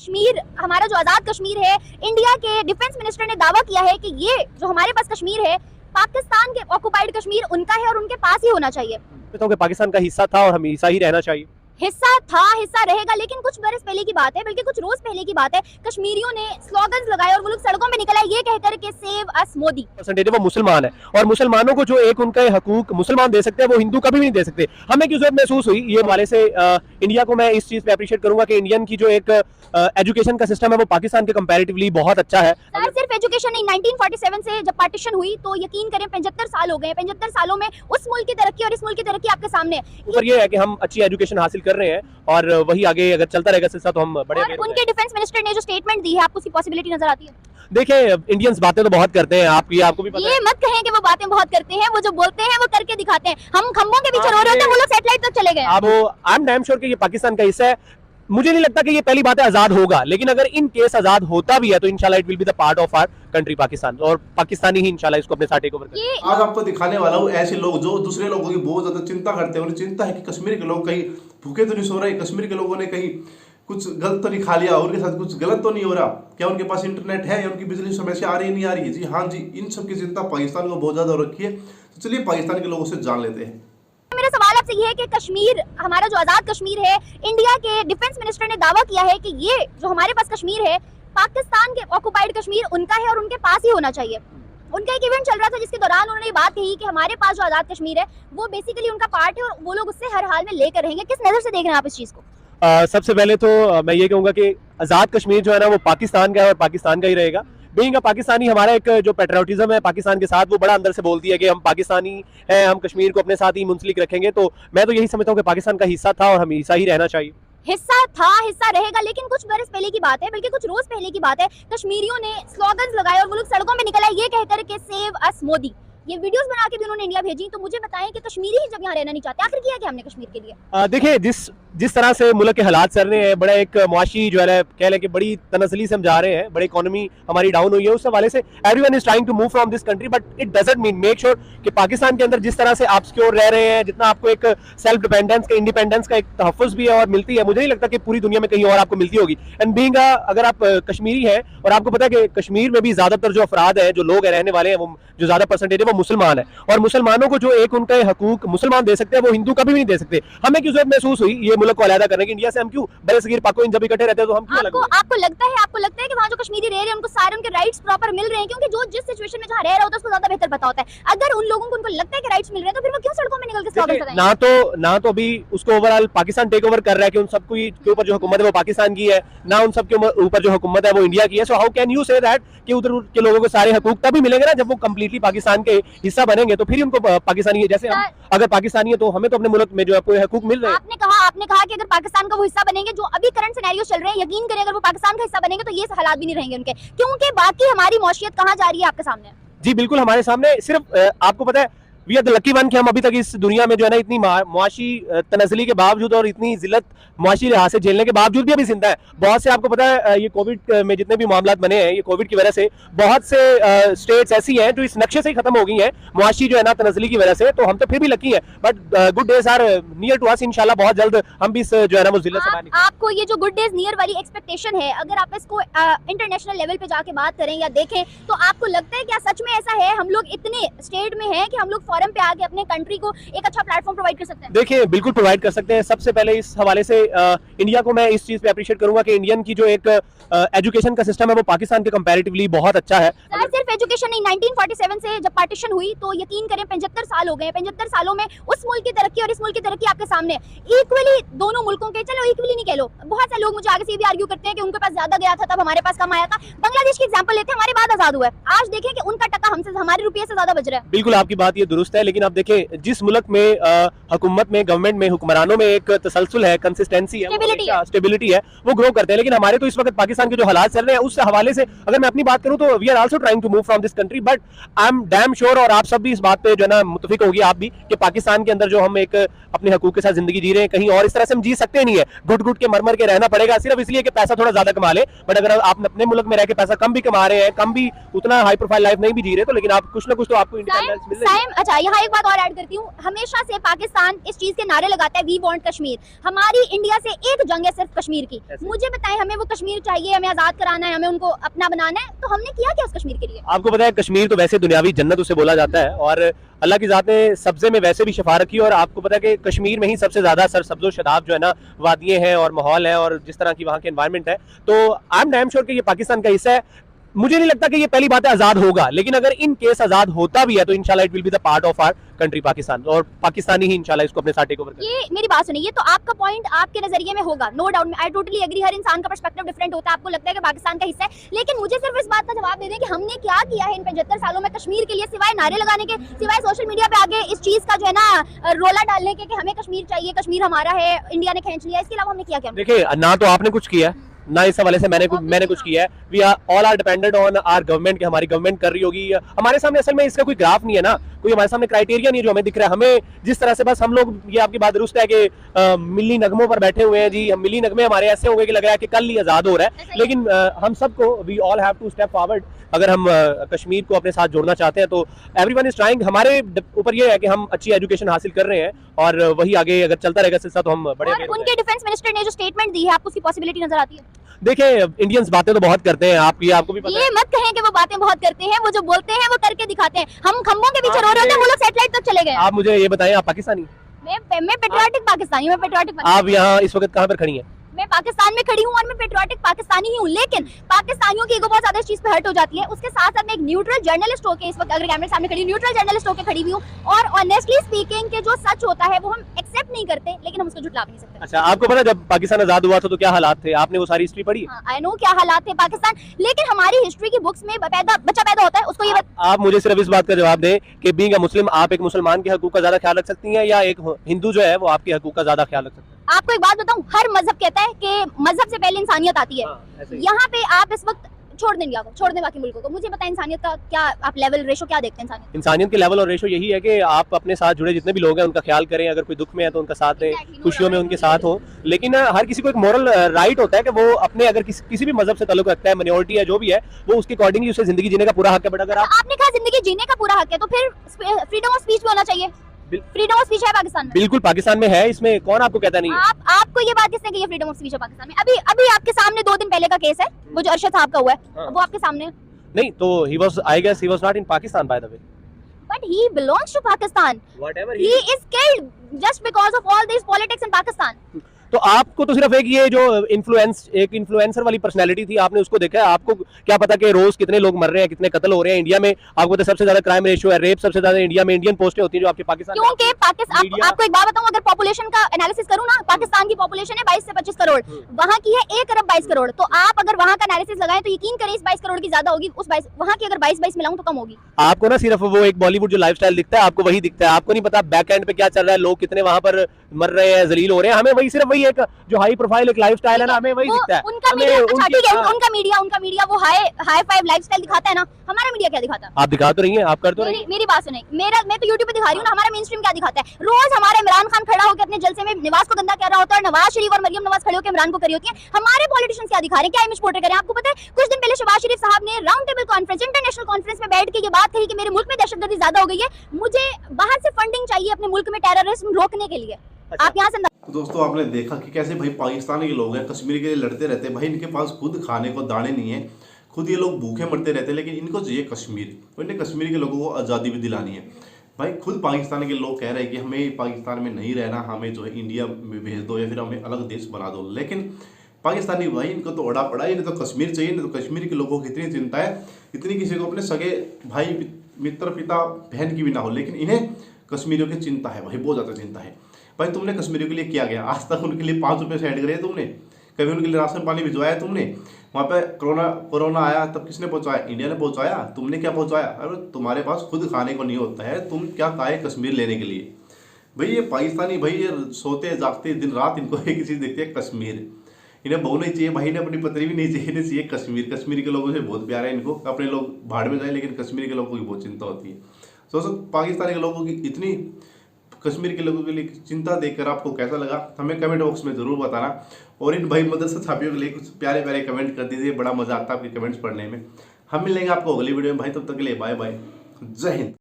कश्मीर, हमारा जो आजाद कश्मीर है, इंडिया के डिफेंस मिनिस्टर ने दावा किया है कि ये जो हमारे पास कश्मीर है, पाकिस्तान के ऑक्युपाइड कश्मीर उनका है और उनके पास ही होना चाहिए। तो पाकिस्तान का हिस्सा था और हमेशा ही रहना चाहिए। हिस्सा था, हिस्सा रहेगा, लेकिन कुछ बरस पहले की बात है, बल्कि कुछ रोज पहले की बात है, कश्मीरियों ने स्लोगन्स लगाए और वो लोग सड़कों में निकला ये कहकर के सेव अस मोदी। परसेंटेज वो मुसलमान है और मुसलमानों को जो एक उनके हकूक मुसलमान दे सकते हैं वो हिंदू कभी भी नहीं दे सकते। हमें क्यों जरूरत महसूस हुई ये हवाले से इंडिया को मैं इस चीज पे अप्रिशिएट करूंगा कि इंडियन की जो एक एजुकेशन का सिस्टम है वो पाकिस्तान के कंपैरेटिवली बहुत अच्छा है। सर सिर्फ एजुकेशन नहीं, 1947 से जब पार्टीशन हुई तो यकीन करें 75 साल हो गए। 75 सालों में उस मुल्क की तरक्की और इस मुल्क की तरक्की आपके सामने। ऊपर ये है कि हम अच्छी एजुकेशन हासिल कर रहे हैं और वही आगे अगर चलता रहेगा सिलसिला तो हम बड़े। और उनके डिफेंस मिनिस्टर ने जो स्टेटमेंट दी है, आपको उसकी पॉसिबिलिटी नजर आती है? देखिए इंडियंस बातें तो बहुत करते हैं, आपको भी पता ये मत कहें कि वो बातें बहुत करते हैं, वो जो बोलते हैं वो करके दिखाते हैं। हम खंभों के पीछे रो रहे होते हैं, वो लोग सैटेलाइट तक चले गए। अब आई एम डैम श्योर कि ये पाकिस्तान का हिस्सा है। मुझे नहीं लगता कि ये पहली बात है आजाद होगा, लेकिन अगर इन केस आजाद होता भी है तो इंशाल्लाह it will be the part of our country Pakistan, और पाकिस्तानी ही इंशाल्लाह इसको अपने साथ टेक ओवर करेंगे। आज आपको दिखाने वाला हूँ ऐसे लोग जो दूसरे लोगों की बहुत ज्यादा चिंता करते हैं। उन्हें चिंता है कि कश्मीर के लोग कहीं भूखे तो नहीं सो रहे, कश्मीर के लोगों ने कहीं कुछ गलत तो नहीं खा लिया, उनके साथ कुछ गलत तो नहीं हो रहा, क्या उनके पास इंटरनेट है या उनकी बिजली समस्या आ रही नहीं आ रही है। जी हाँ जी, इन सब की चिंता पाकिस्तान को बहुत ज्यादा हो रखी है। तो चलिए पाकिस्तान के लोगों से जान लेते हैं। मेरा सवाल आपसे ये है कि कश्मीर, हमारा जो आजाद कश्मीर है, इंडिया के डिफेंस मिनिस्टर ने दावा किया है कि ये जो हमारे पास कश्मीर है, पाकिस्तान के ऑक्युपाइड कश्मीर उनका है और उनके पास ही होना चाहिए। उनका एक इवेंट चल रहा था जिसके दौरान उन्होंने बात कही कि हमारे पास जो आजाद कश्मीर है वो बेसिकली उनका पार्ट है और वो लोग उससे हर हाल में लेकर रहेंगे। किस नजर से देख रहे हैं आप इस चीज को? सबसे पहले तो मैं ये कहूंगा कि आजाद कश्मीर जो है ना वो पाकिस्तान का है और पाकिस्तान का ही रहेगा। बीइंग अ पाकिस्तानी, हमारा एक जो पेट्रियोटिज्म है पाकिस्तान के साथ वो बड़ा अंदर से बोलती है कि हम पाकिस्तानी हैं, हम कश्मीर को अपने साथ ही मुंसलिक रखेंगे। तो मैं तो यही समझता हूँ कि पाकिस्तान का हिस्सा था और हमेशा ही रहना चाहिए। हिस्सा था, हिस्सा रहेगा, लेकिन कुछ बरस पहले की बात है, बल्कि कुछ रोज पहले की बात है, कश्मीरियों ने स्लोगन्स लगाए और वो लोग सड़कों में निकला ये कहकर के सेव अस मोदी। ये वीडियोस बना के भी उन्होंने इंडिया भेजी। तो मुझे बताएं कि कश्मीरी ही जब यहाँ रहना नहीं चाहते, आखिर किया क्या हमने कश्मीर के लिए? देखिए जिस तरह से मुल्क के हालात चल रहे हैं, बड़ा एक मुआशी जो है कह लें कि बड़ी तनसली से हम जा रहे हैं, बड़ी इकोनॉमी हमारी डाउन हुई है, उस हवाले से everyone is trying to move from this country, but it doesn't mean make sure कि पाकिस्तान के अंदर जिस तरह से आप सिक्योर रह रहे हैं, जितना आपको एक सेल्फ डिपेंडेंस का, इंडिपेंडेंस का एक तहफ़्फ़ुज़ भी है और मिलती है, मुझे नहीं लगता कि पूरी दुनिया में कहीं और आपको मिलती होगी। एंड बीइंग अगर आप कश्मीरी हैं और आपको पता है कि कश्मीर में भी ज्यादातर जो अफराद है, जो लोग रहने वाले हैं, वो जो ज्यादा परसेंटेज है वो मुसलमान है, और मुसलमानों को जो एक उनके हकूक मुसलमान दे सकते हैं वो हिंदू कभी भी नहीं दे सकते। हमें क्यों जरूरत महसूस हुई ये मुल्क को अलग करने की? इंडिया से हम क्यों बरसगीर पाकिस्तान जब इकट्ठे रहते हैं तो हम क्यों अलग? आपको लगता है कि वहाँ जो कश्मीरी रह रहे हैं उनको सारे उनके राइट्स प्रॉपर मिल रहे हैं? क्योंकि जो जिस सिचुएशन में जहाँ रह रहा होता है उसको ज्यादा बेहतर पता होता है। अगर उन लोगों को उनको लगता है कि राइट्स मिल रहे हैं तो फिर वो क्यों सड़कों में निकल के स्लोगन लगाएंगे? ना तो अभी उसको ओवरऑल पाकिस्तान टेक ओवर कर रहा है कि उन सबको के ऊपर जो हुकूमत है वो पाकिस्तान की है, ना उन सब के ऊपर जो हुकूमत है वो इंडिया की है। So how can you say that कि उधर के लोगों को सारे हकूक तभी मिलेंगे ना जब वो कंप्लीटली पाकिस्तान के हिस्सा बनेंगे, तो फिर उनको पाकिस्तानी है। जैसे हम अगर पाकिस्तानी है तो हमें तो अपने मुल्क में जो है पूरे हकूक मिल रहे हैं। आपने कहा कि अगर पाकिस्तान का वो हिस्सा बनेंगे, जो अभी करंट सिनेरियो चल रहे हैं, यकीन करें अगर वो पाकिस्तान का हिस्सा बनेंगे तो ये हालात भी नहीं रहेंगे उनके, क्योंकि बाकी हमारी मौशियत कहाँ जा रही है आपके सामने? जी बिल्कुल हमारे सामने। सिर्फ आपको पता है we are the lucky one कि हम अभी तक इस दुनिया में जो है ना इतनी मुआशी तनज़ली के बावजूद और इतनी जिल्लत मुआशी लिहाज से झेलने के बावजूद भी अभी जिंदा है। बहुत से आपको पता है ये कोविड में जितने भी मामला बने हैं, ये कोविड की वजह से बहुत से स्टेट्स ऐसी हैं जो इस नक्शे से ही खत्म हो गई हैं मुआशी जो है ना तनज़ली की वजह से। तो हम तो फिर भी लकी है, but good days are near to us. इंशाल्लाह बहुत जल्द हम भी इस जो है ना वो जिल्लत से बाहर निकलेंगे। आपको ये जो गुड डेज नियर वाली एक्सपेक्टेशन है, अगर आप इसको इंटरनेशनल लेवल पे जाके बात करें या देखें तो आपको लगता है क्या सच में ऐसा है? हम लोग इतने स्टेट में हैं कि हम लोग फॉरम पे आके अपने कंट्री को एक अच्छा प्लेटफॉर्म प्रोवाइड कर सकते हैं? देखिए बिल्कुल प्रोवाइड कर सकते हैं। सबसे पहले इस हवाले से इंडिया को मैं इस चीज पे अप्रिशिएट करूंगा कि इंडियन की जो एक एजुकेशन का सिस्टम है वो पाकिस्तान के कंपैरेटिवली बहुत अच्छा है। सर सिर्फ एजुकेशन नहीं, 1947 से जब पार्टीशन हुई तो यकीन करें 75 साल हो गए। 75 सालों में उस मुल्क की तरक्की और इस मुल्क की तरक्की आपके सामने इक्वली, दोनों मुल्कों के, चलो इक्वली नहीं कह लो, बहुत से लोग मुझे आगे से भी आर्ग्यू करते हैं कि उनके पास ज्यादा गया था तब हमारे पास कम आया था। बांग्लादेश की एग्जांपल लेते हैं, हमारे बाद आजाद हुआ है, आज देखें कि उनका टका हमसे, हमारे रुपये से ज्यादा बच रहा है। बिल्कुल आपकी बात ये दुरुस्त है, लेकिन आप देखें जिस मुल्क में हुकूमत में, गवर्नमेंट में, हुक्मरानों में एक तसलसल है, कंसिस्टेंसी है, स्टेबिलिटी है, वो ग्रो करते हैं। लेकिन हमारे तो इस वक्त पाकिस्तान के जो हालात चल रहे हैं उस हवाले से अगर मैं अपनी बात करूं तो we are also trying to move from this country, but I am damn sure, और आप सब भी इस बात पे जो है ना मुत्तफिक होगी आप भी, कि पाकिस्तान के अंदर जो हम एक अपने हकूक के साथ जिंदगी जी रहे हैं, कहीं और इस तरह से हम जी सकते नहीं है। घुट घुट के मर के रहना पड़ेगा सिर्फ इसलिए कि पैसा थोड़ा ज्यादा कमा ले। बट अगर आप अपने मुल्क में रह के पैसा कम भी कमा रहे हैं, कम भी उतना हाई प्रोफाइल लाइफ नहीं भी जी रहे, तो लेकिन आप कुछ ना कुछ तो आपको इंडिपेंडेंस मिल रही है। अच्छा यहाँ एक बात और ऐड करती हूँ, हमेशा से पाकिस्तान इस चीज के नारे लगाता है वी वांट कश्मीर। हमारी इंडिया से एक जंग है सिर्फ कश्मीर की। मुझे बताएं, हमें वो कश्मीर चाहिए, हमें आजाद कराना है, हमें उनको अपना बनाना है, तो हमने किया क्या उस कश्मीर के लिए? आपको पता है कश्मीर तो वैसे दुनियावी जन्नत उसे बोला जाता है, और अल्लाह की जात ने सब्जे में वैसे भी शफा रखी है। और आपको पता है कि कश्मीर में ही सबसे ज्यादा सरसब्जो शदाब जो है ना वादियां हैं और माहौल है, और जिस तरह की वहाँ की एनवायरनमेंट है, तो आई एम डैम श्योर कि ये पाकिस्तान का हिस्सा है। मुझे नहीं लगता कि ये पहली बात है आजाद होगा, लेकिन अगर इन केस आजाद होता भी है तो इंशाल्लाह it will be the part of our country Pakistan, और पाकिस्तानी ही इंशाल्लाह इसको अपने साथ टेक ओवर करेंगे। ये मेरी बात सुनिए, तो आपका पॉइंट आपके नजरिए में होगा, no doubt, I totally agree. हर इंसान का पर्सपेक्टिव डिफरेंट होता है, आपको लगता है कि पाकिस्तान का हिस्सा है, लेकिन मुझे सिर्फ इस बात का जवाब दे दें कि हमने क्या किया है इन 75 सालों में कश्मीर के लिए, सिवाय नारे लगाने के, सिवाय सोशल मीडिया पे आगे इस चीज का जो है ना रोला डालने के कि हमें कश्मीर चाहिए, कश्मीर हमारा है, इंडिया ने खींच लिया, इसके अलावा हमने किया क्या? देखिए, ना तो आपने कुछ किया ना इस हवाले से मैंने कुछ किया है। We are all are dependent on our government, कि हमारी गवर्नमेंट कर रही होगी। हमारे सामने असल में इसका कोई ग्राफ नहीं है ना, कोई हमारे सामने क्राइटेरिया नहीं है जो हमें दिख रहा है। हमें जिस तरह से बस हम लोग, ये आपकी बात दुरुस्त है कि मिली नगमों पर बैठे हुए हैं जी, हम मिली नगमे हमारे ऐसे हो गए कि लग रहा है कि कल ही आजाद हो रहा है, लेकिन हम सबको we all have to step forward. अगर हम कश्मीर को अपने साथ जोड़ना चाहते हैं तो एवरीवन इज ट्राइंग। हमारे ऊपर ये है कि हम अच्छी एजुकेशन हासिल कर रहे हैं, और वही आगे अगर चलता रहेगा सिलसिला तो हम बड़े। और उनके डिफेंस मिनिस्टर ने जो स्टेटमेंट दी है, आपको उसकी पॉसिबिलिटी नजर आती है? देखिए, इंडियंस बातें तो बहुत करते हैं, आपको भी पता ये मत कहें कि वो बातें बहुत करते हैं, वो जो बोलते हैं वो करके दिखाते हैं। हम खंभों के पीछे रो रहे होते हैं, वो लोग सैटेलाइट तक चले गए। आप मुझे ये बताएं, आप पाकिस्तानी? मैं पेट्रियाटिक पाकिस्तानी, मैं पेट्रियाटिक। आप यहाँ इस वक्त कहाँ पर खड़ी हैं? मैं पाकिस्तान में खड़ी हूँ और मैं पेट्रियाटिक पाकिस्तानी ही हूँ, लेकिन पाकिस्तानियों की ईगो बहुत ज्यादा इस चीज पे हर्ट हो जाती है। उसके साथ साथ मैं एक न्यूट्रल जर्नलिस्ट होकर इस वक्त अगर कैमरे सामने खड़ी, न्यूट्रल जर्नलिस्ट होकर खड़ी हुई हूँ, और ऑनेस्टली स्पीकिंग के जो सच होता है वो हम एक्सेप्ट नहीं करते, लेकिन हम उसको झुठला भी नहीं सकते। अच्छा, आपको पता जब पाकिस्तान आजाद हुआ था तो क्या हालात थे? आपने वो सारी हिस्ट्री पढ़ी? आई नो क्या हालात थे पाकिस्तान, लेकिन हमारी हिस्ट्री की बुक्स में बच्चा पैदा होता है, उसको ये आप मुझे सिर्फ इस बात का जवाब दें कि बीइंग अ मुस्लिम आप एक मुसलमान के हकूक का ज्यादा ख्याल रख सकती हैं, या एक हिंदू जो है वो आपके हकूक का ज्यादा ख्याल रख सकता है? आपको एक बात बताऊं, हर मजहब कहता है कि मजहब से पहले इंसानियत आती है। यहाँ पे आप इस वक्त छोड़ दें इंडिया को, छोड़ दें बाकी मुल्कों को, मुझे बताएं इंसानियत का क्या आप लेवल रेशो क्या देखते हैं? इंसानियत के लेवल और रेशो यही है कि आप अपने साथ जुड़े जितने भी लोग हैं उनका ख्याल करें, अगर कोई दुख में है तो उनका साथ दें, खुशियों में उनके साथ हो। लेकिन हर किसी को एक मोरल राइट होता है कि वो अपने अगर किसी भी मजहब से ताल्लुक रखता है, माइनॉरिटी है जो भी है, वो उसके अकॉर्डिंगली उसे जिंदगी जीने का पूरा हक है। बट अगर आपने कहा जिंदगी जीने का पूरा हक है, तो फिर फ्रीडम ऑफ स्पीच भी होना चाहिए। फ्रीडम ऑफ स्पीच है पाकिस्तान में? बिल्कुल पाकिस्तान में है, इसमें कौन आपको कहता नहीं? आपको ये बात किसने कही है फ्रीडम ऑफ स्पीच है पाकिस्तान में? अभी आपके सामने 2 दिन पहले का केस है, वो जो अरशद साहब का हुआ है, वो आपके सामने नहीं, तो he was, I guess he was not in Pakistan by the way, but he belongs to Pakistan. Whatever he is killed just because of all this politics in Pakistan. तो आपको तो सिर्फ एक ये जो एक इन्फ्लुएंसर वाली पर्सनैलिटी थी, आपने उसको देखा है? आपको क्या पता कि रोज कितने लोग मर रहे हैं, कितने कत्ल हो रहे हैं इंडिया में? आपको पता सबसे ज्यादा क्राइम रेशियो है, रेप सबसे ज्यादा इंडिया में, इंडियन पोस्टें होती हैं जो आपके पाकिस्तान, क्योंकि आपको एक बात बताऊं, अगर पॉपुलेशन का एनालिसिस करूं ना, पाकिस्तान की पॉपुलेशन है 22 से 25 करोड़, वहां की है 1 अरब 22 करोड़, तो आप अगर वहां का एनालिसिस लगाएं तो यकीन करें इस 22 करोड़ की ज्यादा होगी, उस 22 वहां की अगर 22 मिलाऊं तो कम होगी। आपको ना सिर्फ वो एक बॉलीवुड जो लाइफस्टाइल दिखता है आपको वही दिखता है, आपको नहीं पता बैक एंड पे क्या चल रहा है, लोग कितने वहां पर मर रहे हैं, जलील हो रहे हैं। हमें वही सिर्फ वही एक जो हाई प्रोफाइल एक लाइफस्टाइल है ना, हमें वही दिखता है। उनका मीडिया वो हाई फाइव लाइफस्टाइल दिखाता है ना, हमारा मीडिया क्या दिखाता है? आप दिखा तो रही हैं, आप कर तो रही हैं। मेरी बात सुने, मैं तो यूट्यूब पे दिखा रही हूँ ना, हमारा मेन स्ट्रीम क्या दिखाता है? रोज हमारा इमरान खान खड़ा होकर अपने जलसे में नवाज को गंदा कर रहा होता है, नवाज शरीफ और मरियम नवाज खड़े होकर इमरान को करी होती है। हमारे पॉलिटिशियंस क्या दिखा रहे हैं, क्या इमेज पोर्ट्रे कर रहे हैं? आपको पता है कुछ दिन पहले शहबाज शरीफ साहब ने round table conference, international conference में बैठ के ये बात कही कि मेरे मुल्क में दहशतगर्दी ज्यादा हो गई है, मुझे बाहर से फंडिंग चाहिए अपने मुल्क में टेररिज्म रोकने के लिए। आप यहाँ से तो दोस्तों आपने देखा कि कैसे भाई पाकिस्तानी के लोग हैं कश्मीर के लिए लड़ते रहते हैं। भाई इनके पास खुद खाने को दाने नहीं है, खुद ये लोग भूखे मरते रहते हैं, लेकिन इनको चाहिए कश्मीर, और इन्हें कश्मीर के लोगों को आज़ादी भी दिलानी है। भाई खुद पाकिस्तान के लोग कह रहे हैं कि हमें पाकिस्तान में नहीं रहना, हमें जो है इंडिया में भेज दो या फिर हमें अलग देश बना दो। लेकिन पाकिस्तानी भाई इनको तो अड़ा पड़ा, इन्हें तो कश्मीर चाहिए, इन्हें तो कश्मीर के लोगों की इतनी चिंता है, इतनी किसी को अपने सगे भाई मित्र पिता बहन की भी ना हो, लेकिन इन्हें कश्मीरियों की चिंता है भाई, बहुत ज़्यादा चिंता है। भाई तुमने कश्मीरियों के लिए क्या गया? आज तक उनके लिए 5 रुपये सेंड करे तुमने? कभी उनके लिए राशन पानी भिजवाया तुमने? वहाँ पे कोरोना आया तब किसने पहुँचाया? इंडिया ने पहुँचाया। तुमने क्या पहुँचाया? अरे तुम्हारे पास खुद खाने को नहीं होता है, तुम क्या खाए कश्मीर लेने के लिए? भाई ये पाकिस्तानी भाई ये सोते जागते दिन रात इनको एक चीज़ देखते हैं, कश्मीर। इन्हें बहू नहीं चाहिए भाई, इन्हें अपनी पत्नी भी नहीं चाहिए, इन्हें चाहिए कश्मीर। कश्मीर के लोगों से बहुत प्यार है इनको, अपने लोग भाड़ में जाए, लेकिन कश्मीर के लोगों की बहुत चिंता होती है। दोस्तों पाकिस्तान के लोगों की इतनी कश्मीर के लोगों के लिए चिंता देखकर आपको कैसा लगा हमें कमेंट बॉक्स में ज़रूर बताना, और इन भाई मदरसा छापियों के लिए कुछ प्यारे प्यारे कमेंट कर दीजिए, बड़ा मज़ा आता है आपके कमेंट्स पढ़ने में। हम मिलेंगे आपको अगली वीडियो में भाई, तब तक के लिए बाय बाय, जय हिंद।